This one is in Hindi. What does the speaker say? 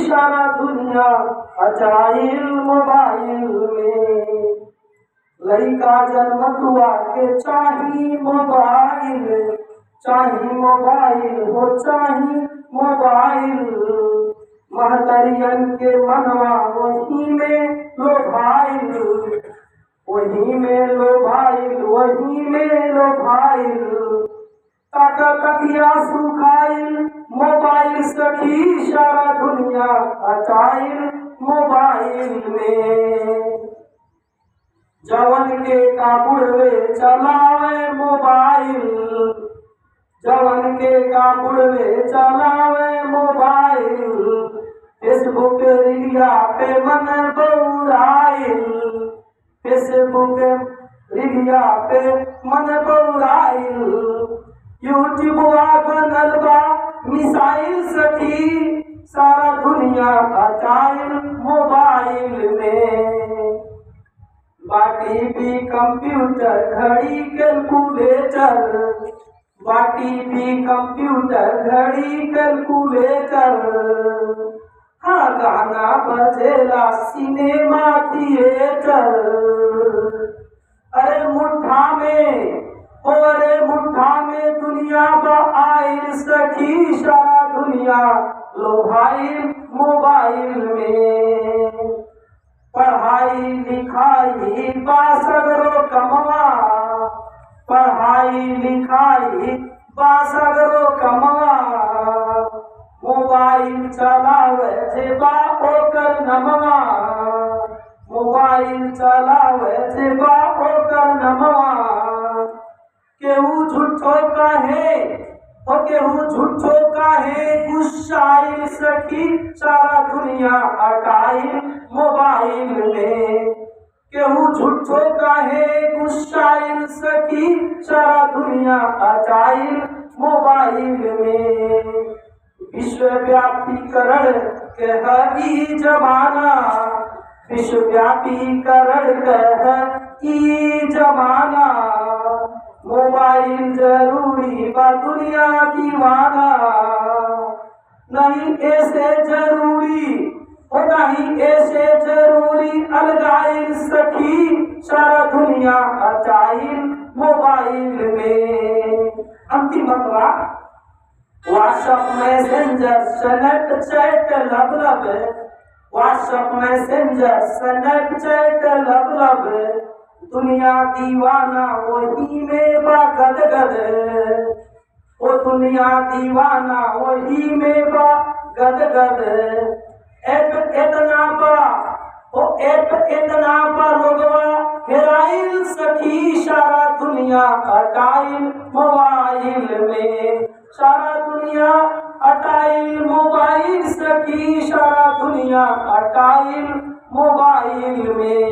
सारा दुनिया अजाइल मोबाइल में। लड़का जन्म हुआ के चाही मोबाइल, चाही मोबाइल हो चाही मोबाइल। महतरियन के मनवा वही में लो भाईल, वही में लो भाईल, वही में लो भाईल। ताका तकिया सुखाइल मोबाइल सखी, सारा दुनिया अचाइल मोबाइल में। जवन के काबुड़वे चलावे मोबाइल, जवन के काबुड़वे चलावे मोबाइल। फेसबुक रीलिया पे मन बौराइल, फेसबुक रीलिया पे मन बौराइल। यूट्यूब बनल बा मिसाइल सखी, सारा दुनिया अचाइल मोबाइल में। बाटी भी कंप्यूटर घड़ी कैलकुलेटर, बाटी भी कंप्यूटर घड़ी कैलकुलेटर। हाँ गाना बजेला सिनेमा थिएटर। अरे मुट्ठा में, अरे मुट्ठा में दुनिया आइल सखी, सारा दुनिया लोभाइल मोबाइल में। पढ़ाई लिखाई बासगरो कमवा, पढ़ाई लिखाई बासगरो कमवा। मोबाइल चलावे जे बा ओकर नमवा, मोबाइल चलावे जे बा ओकर नमवा। केहू झूठो काहे, ओ केहू झूठो काहे गुस्साइल सखी, सारा दुनिया अटाइल मोबाइल में। केहू झूठो काहे गुस्साइल सखी, सारा दुनिया अटाइल मोबाइल में। विश्वव्यापीकरण के है जमाना, विश्वव्यापीकरण के है जमाना। मोबाइल जरूरी बा दुनिया दीवाना, नहीं ऐसे जरूरी और नहीं ऐसे जरूरी अलगाइल सखी, सारा दुनिया अचाइल मोबाइल में। अंतिम अगला व्हाट्सएप मैसेंजर स्नैपचैट लब, व्हाट्सएप मैसेंजर स्नैपचैट लब। दुनिया दीवाना वही में बा गदगद, ओ दुनिया दीवाना वही में बा गदगद। एक इतना बा, ओ एक इतना बा लोगवा हेराइल सखी, सारा दुनिया अटाइल मोबाइल में। सारा दुनिया अटाइल मोबाइल सखी, सारा दुनिया अटाइल मोबाइल में।